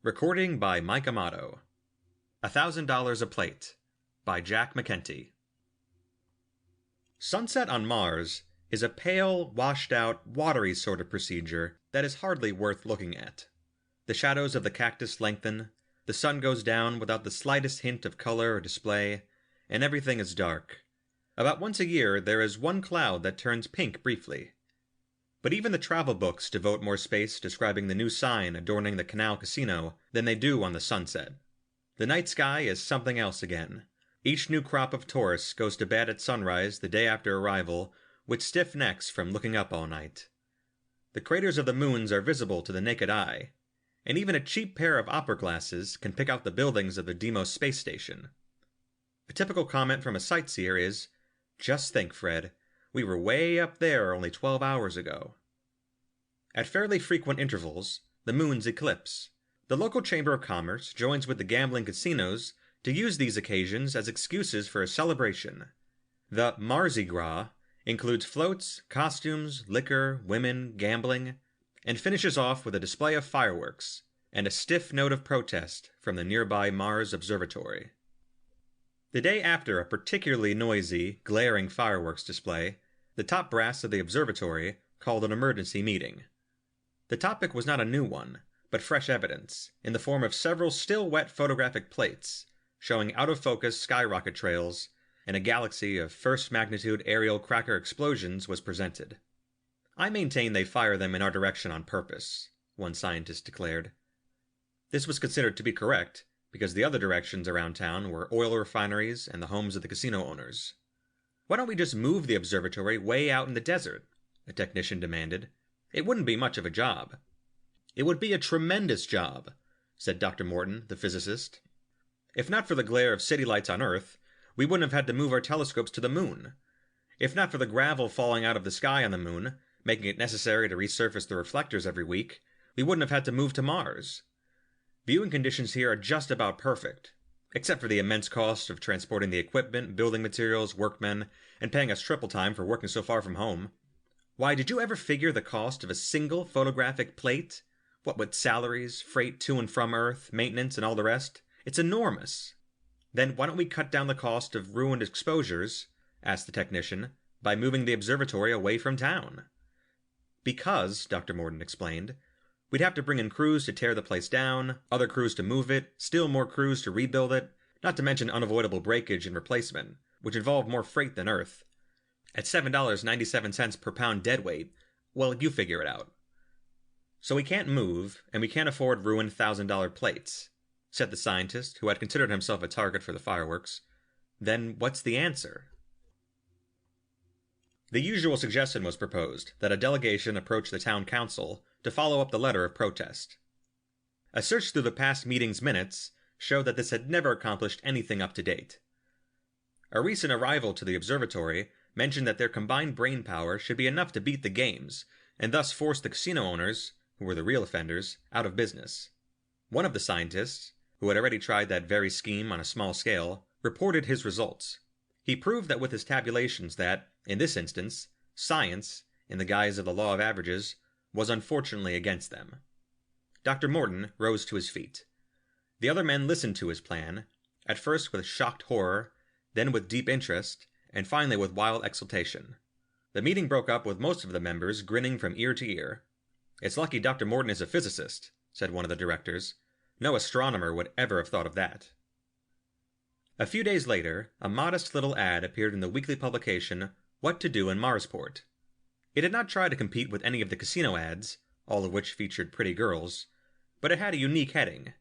Recording by Mike Amato. $1,000 a Plate by Jack McKenty. Sunset on Mars is a pale, washed-out, watery sort of procedure that is hardly worth looking at. The shadows of the cactus lengthen, the sun goes down without the slightest hint of color or display, and everything is dark. About once a year there is one cloud that turns pink briefly. But even the travel books devote more space describing the new sign adorning the Canal Casino than they do on the sunset. The night sky is something else again. Each new crop of tourists goes to bed at sunrise the day after arrival with stiff necks from looking up all night. The craters of the moons are visible to the naked eye, and even a cheap pair of opera glasses can pick out the buildings of the Deimos space station. A typical comment from a sightseer is, "Just think, Fred, we were way up there only 12 hours ago." At fairly frequent intervals, the moons eclipse. The local Chamber of Commerce joins with the gambling casinos to use these occasions as excuses for a celebration. The Mardi Gras includes floats, costumes, liquor, women, gambling, and finishes off with a display of fireworks and a stiff note of protest from the nearby Mars Observatory. The day after a particularly noisy, glaring fireworks display, the top brass of the observatory called an emergency meeting. The topic was not a new one, but fresh evidence, in the form of several still-wet photographic plates, showing out-of-focus skyrocket trails, and a galaxy of first-magnitude aerial cracker explosions was presented. "I maintain they fire them in our direction on purpose," one scientist declared. This was considered to be correct, because the other directions around town were oil refineries and the homes of the casino owners. "Why don't we just move the observatory way out in the desert?" a technician demanded. "It wouldn't be much of a job." "It would be a tremendous job," said Dr. Morton, the physicist. "If not for the glare of city lights on Earth, we wouldn't have had to move our telescopes to the moon. If not for the gravel falling out of the sky on the moon, making it necessary to resurface the reflectors every week, we wouldn't have had to move to Mars. Viewing conditions here are just about perfect, except for the immense cost of transporting the equipment, building materials, workmen, and paying us triple time for working so far from home. Why, did you ever figure the cost of a single photographic plate? What with salaries, freight to and from Earth, maintenance, and all the rest? It's enormous." "Then why don't we cut down the cost of ruined exposures," asked the technician, "by moving the observatory away from town?" "Because," Dr. Morton explained, "we'd have to bring in crews to tear the place down, other crews to move it, still more crews to rebuild it, not to mention unavoidable breakage and replacement, which involve more freight than Earth. At $7.97 per pound deadweight, well, you figure it out. So we can't move, and we can't afford ruined $1,000 plates," said the scientist, who had considered himself a target for the fireworks. "Then what's the answer?" The usual suggestion was proposed, that a delegation approach the town council to follow up the letter of protest. A search through the past meeting's minutes showed that this had never accomplished anything up to date. A recent arrival to the observatory mentioned that their combined brain power should be enough to beat the games, and thus force the casino owners, who were the real offenders, out of business. One of the scientists, who had already tried that very scheme on a small scale, reported his results. He proved that with his tabulations that, in this instance, science, in the guise of the law of averages, was unfortunately against them. Dr. Morton rose to his feet. The other men listened to his plan, at first with shocked horror, then with deep interest, and finally with wild exultation. The meeting broke up with most of the members grinning from ear to ear. "It's lucky Dr. Morton is a physicist," said one of the directors. "No astronomer would ever have thought of that." A few days later, a modest little ad appeared in the weekly publication What to Do in Marsport. It did not try to compete with any of the casino ads, all of which featured pretty girls, but it had a unique heading.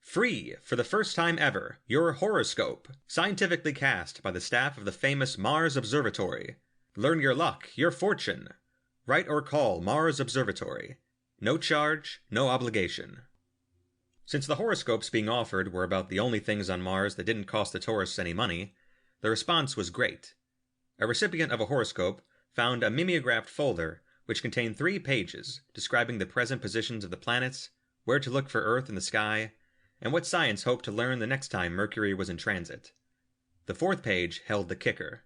"Free, for the first time ever, your horoscope, scientifically cast by the staff of the famous Mars Observatory. Learn your luck, your fortune. Write or call Mars Observatory. No charge, no obligation." Since the horoscopes being offered were about the only things on Mars that didn't cost the tourists any money, the response was great. A recipient of a horoscope found a mimeographed folder which contained 3 pages describing the present positions of the planets, where to look for Earth in the sky, and what science hoped to learn the next time Mercury was in transit. The 4th page held the kicker.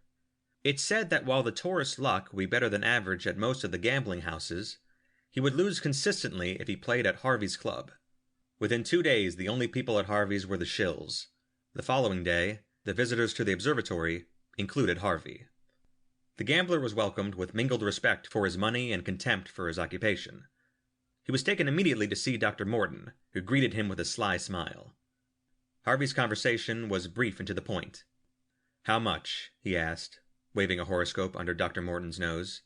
It said that while the tourist's luck would be better than average at most of the gambling houses, he would lose consistently if he played at Harvey's Club. Within 2 days, the only people at Harvey's were the shills. The following day, the visitors to the observatory included Harvey. The gambler was welcomed with mingled respect for his money and contempt for his occupation. He was taken immediately to see Dr. Morton, who greeted him with a sly smile. Harvey's conversation was brief and to the point. "How much?" he asked, waving a horoscope under Dr. Morton's nose.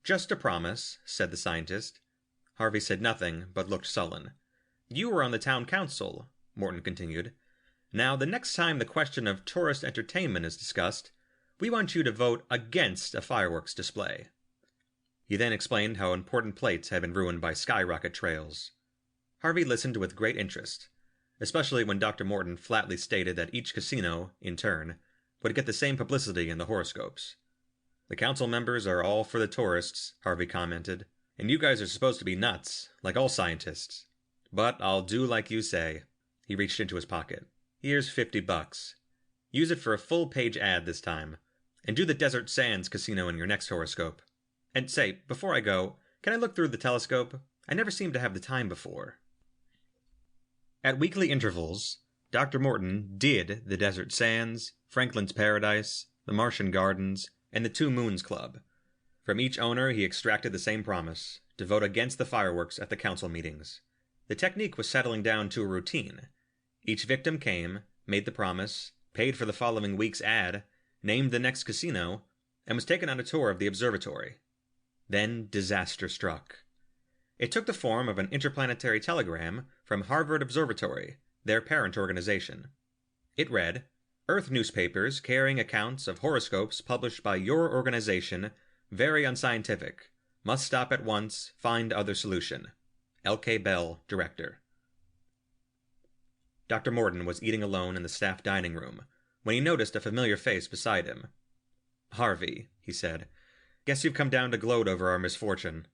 "Just a promise," said the scientist. Harvey said nothing, but looked sullen. "You were on the town council," Morton continued. "Now, the next time the question of tourist entertainment is discussed, we want you to vote against a fireworks display." He then explained how important plates had been ruined by skyrocket trails. Harvey listened with great interest, especially when Dr. Morton flatly stated that each casino, in turn, would get the same publicity in the horoscopes. "The council members are all for the tourists," Harvey commented, "and you guys are supposed to be nuts, like all scientists. But I'll do like you say." He reached into his pocket. "Here's $50. Use it for a full-page ad this time, and do the Desert Sands Casino in your next horoscope. And say, before I go, can I look through the telescope? I never seem to have the time before." At weekly intervals, Dr. Morton did the Desert Sands, Franklin's Paradise, the Martian Gardens, and the Two Moons Club. From each owner he extracted the same promise, to vote against the fireworks at the council meetings. The technique was settling down to a routine. Each victim came, made the promise, paid for the following week's ad, named the next casino, and was taken on a tour of the observatory. Then disaster struck. It took the form of an interplanetary telegram from Harvard Observatory, their parent organization. It read, "Earth newspapers carrying accounts of horoscopes published by your organization, very unscientific. Must stop at once, find other solution. L.K. Bell, Director." Dr. Morton was eating alone in the staff dining room when he noticed a familiar face beside him. "Harvey," he said, "guess you've come down to gloat over our misfortune."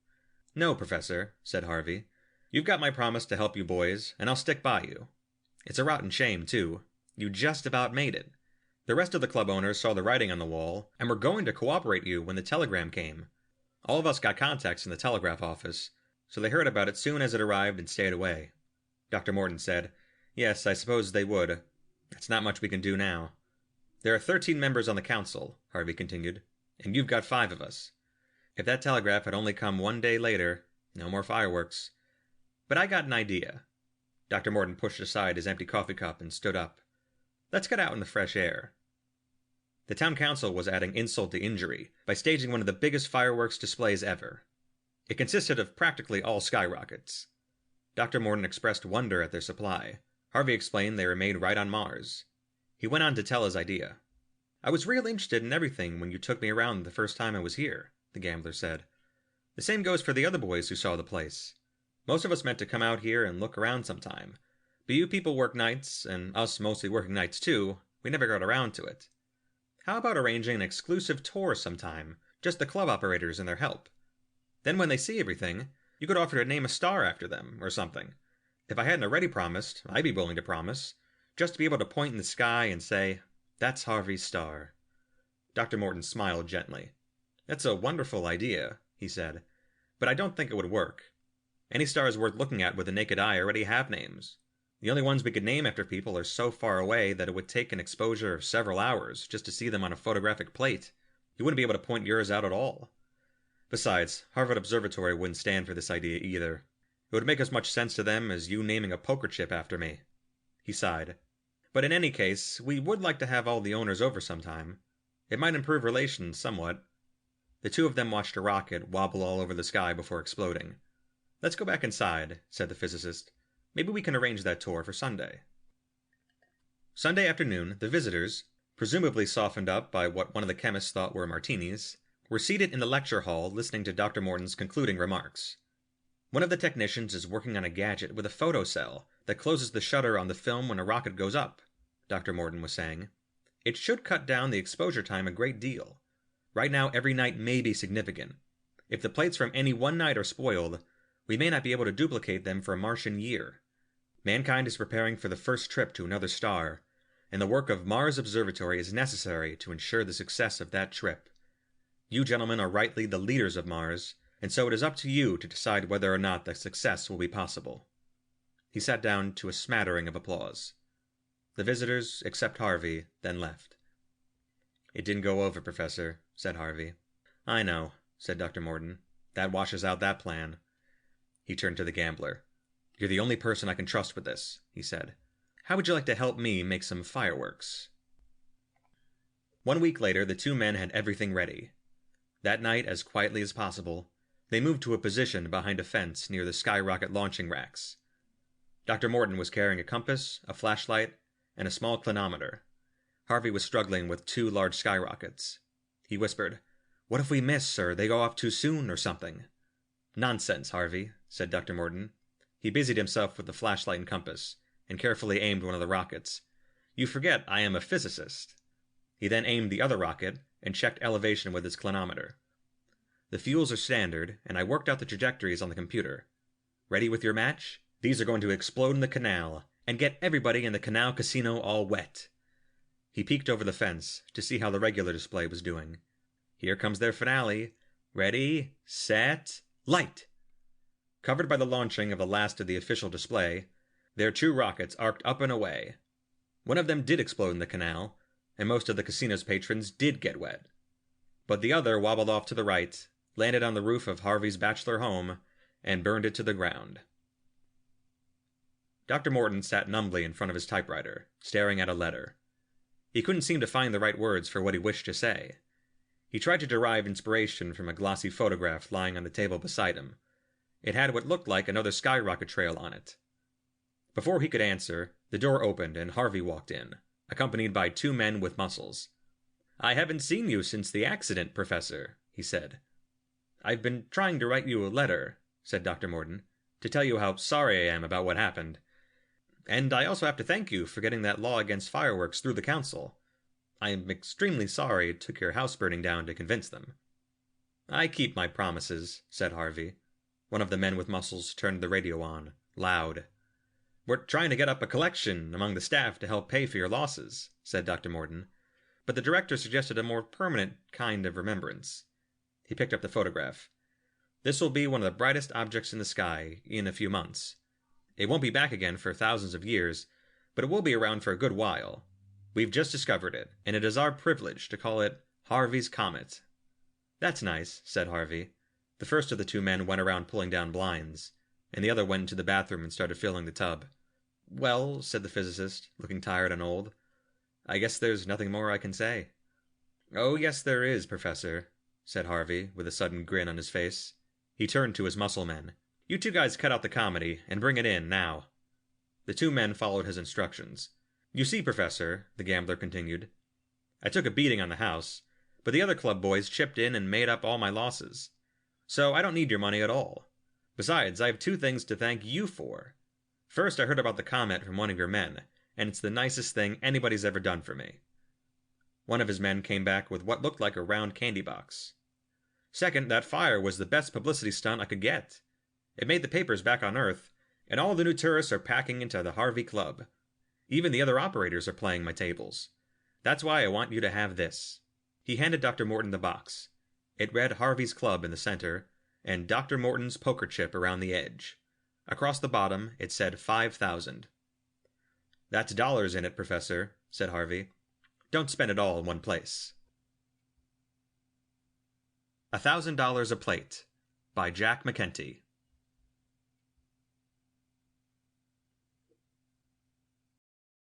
"No, Professor," said Harvey. "You've got my promise to help you boys, and I'll stick by you. It's a rotten shame, too. You just about made it. The rest of the club owners saw the writing on the wall, and were going to cooperate you when the telegram came. All of us got contacts in the telegraph office, so they heard about it soon as it arrived and stayed away." Dr. Morton said, "Yes, I suppose they would. It's not much we can do now." "There are 13 members on the council," Harvey continued, "and you've got 5 of us. If that telegraph had only come 1 day later, no more fireworks. But I got an idea." Dr. Morton pushed aside his empty coffee cup and stood up. "Let's get out in the fresh air." The town council was adding insult to injury by staging one of the biggest fireworks displays ever. It consisted of practically all skyrockets. Dr. Morton expressed wonder at their supply. Harvey explained they were made right on Mars. He went on to tell his idea. "I was real interested in everything when you took me around the first time I was here," the gambler said. "The same goes for the other boys who saw the place. Most of us meant to come out here and look around sometime. But you people work nights, and us mostly working nights too, we never got around to it. How about arranging an exclusive tour sometime, just the club operators and their help? Then when they see everything, you could offer to name a star after them, or something. If I hadn't already promised, I'd be willing to promise, just to be able to point in the sky and say, 'That's Harvey's star.'" Dr. Morton smiled gently. "That's a wonderful idea," he said, "but I don't think it would work. Any stars worth looking at with the naked eye already have names. The only ones we could name after people are so far away that it would take an exposure of several hours just to see them on a photographic plate. You wouldn't be able to point yours out at all. Besides, Harvard Observatory wouldn't stand for this idea either. It would make as much sense to them as you naming a poker chip after me." He sighed. "But in any case, we would like to have all the owners over sometime. It might improve relations somewhat." The two of them watched a rocket wobble all over the sky before exploding. "Let's go back inside," said the physicist. "Maybe we can arrange that tour for Sunday." Sunday afternoon, the visitors, presumably softened up by what one of the chemists thought were martinis, were seated in the lecture hall listening to Dr. Morton's concluding remarks. "One of the technicians is working on a gadget with a photocell that closes the shutter on the film when a rocket goes up," Dr. Morton was saying. "It should cut down the exposure time a great deal. Right now, every night may be significant. If the plates from any one night are spoiled, we may not be able to duplicate them for a Martian year. Mankind is preparing for the first trip to another star, and the work of Mars Observatory is necessary to ensure the success of that trip. You gentlemen are rightly the leaders of Mars, and so it is up to you to decide whether or not that success will be possible." He sat down to a smattering of applause. The visitors, except Harvey, then left. "It didn't go over, Professor," said Harvey. "I know," said Dr. Morton. "That washes out that plan." He turned to the gambler. "You're the only person I can trust with this," he said. "How would you like to help me make some fireworks?" 1 week later, the two men had everything ready. That night, as quietly as possible, they moved to a position behind a fence near the skyrocket launching racks. Dr. Morton was carrying a compass, a flashlight, and a small clinometer. Harvey was struggling with 2 large skyrockets. He whispered, "What if we miss, or they go off too soon, or something?" "Nonsense, Harvey," said Dr. Morton. He busied himself with the flashlight and compass, and carefully aimed one of the rockets. "You forget I am a physicist." He then aimed the other rocket, and checked elevation with his clinometer. "The fuels are standard, and I worked out the trajectories on the computer. Ready with your match? These are going to explode in the canal, and get everybody in the canal casino all wet." He peeked over the fence to see how the regular display was doing. "Here comes their finale. Ready, set, light!" Covered by the launching of the last of the official display, their 2 rockets arced up and away. One of them did explode in the canal, and most of the casino's patrons did get wet. But the other wobbled off to the right, landed on the roof of Harvey's bachelor home, and burned it to the ground. Dr. Morton sat numbly in front of his typewriter, staring at a letter. He couldn't seem to find the right words for what he wished to say. He tried to derive inspiration from a glossy photograph lying on the table beside him. It had what looked like another skyrocket trail on it. Before he could answer, the door opened and Harvey walked in, accompanied by 2 men with muscles. "I haven't seen you since the accident, Professor," he said. "I've been trying to write you a letter," said Dr. Morton, "to tell you how sorry I am about what happened. And I also have to thank you for getting that law against fireworks through the council. I am extremely sorry it took your house burning down to convince them." "I keep my promises," said Harvey. One of the men with muscles turned the radio on, loud. "We're trying to get up a collection among the staff to help pay for your losses," said Dr. Morton. "But the director suggested a more permanent kind of remembrance." He picked up the photograph. "This will be one of the brightest objects in the sky in a few months. It won't be back again for thousands of years, but it will be around for a good while. We've just discovered it, and it is our privilege to call it Harvey's Comet." "That's nice," said Harvey. The first of the 2 men went around pulling down blinds, and the other went into the bathroom and started filling the tub. "Well," said the physicist, looking tired and old, "I guess there's nothing more I can say." "Oh, yes there is, Professor," said Harvey, with a sudden grin on his face. He turned to his muscle men. "You 2 guys cut out the comedy, and bring it in, now." The 2 men followed his instructions. "You see, Professor," the gambler continued, "I took a beating on the house, but the other club boys chipped in and made up all my losses. So I don't need your money at all. Besides, I have 2 things to thank you for. First, I heard about the comet from one of your men, and it's the nicest thing anybody's ever done for me." One of his men came back with what looked like a round candy box. "Second, that fire was the best publicity stunt I could get. It made the papers back on Earth, and all the new tourists are packing into the Harvey Club. Even the other operators are playing my tables. That's why I want you to have this." He handed Dr. Morton the box. It read Harvey's Club in the center, and Dr. Morton's poker chip around the edge. Across the bottom, it said 5,000. "That's dollars in it, Professor," said Harvey. "Don't spend it all in one place." $1,000 a Plate by Jack McKenty.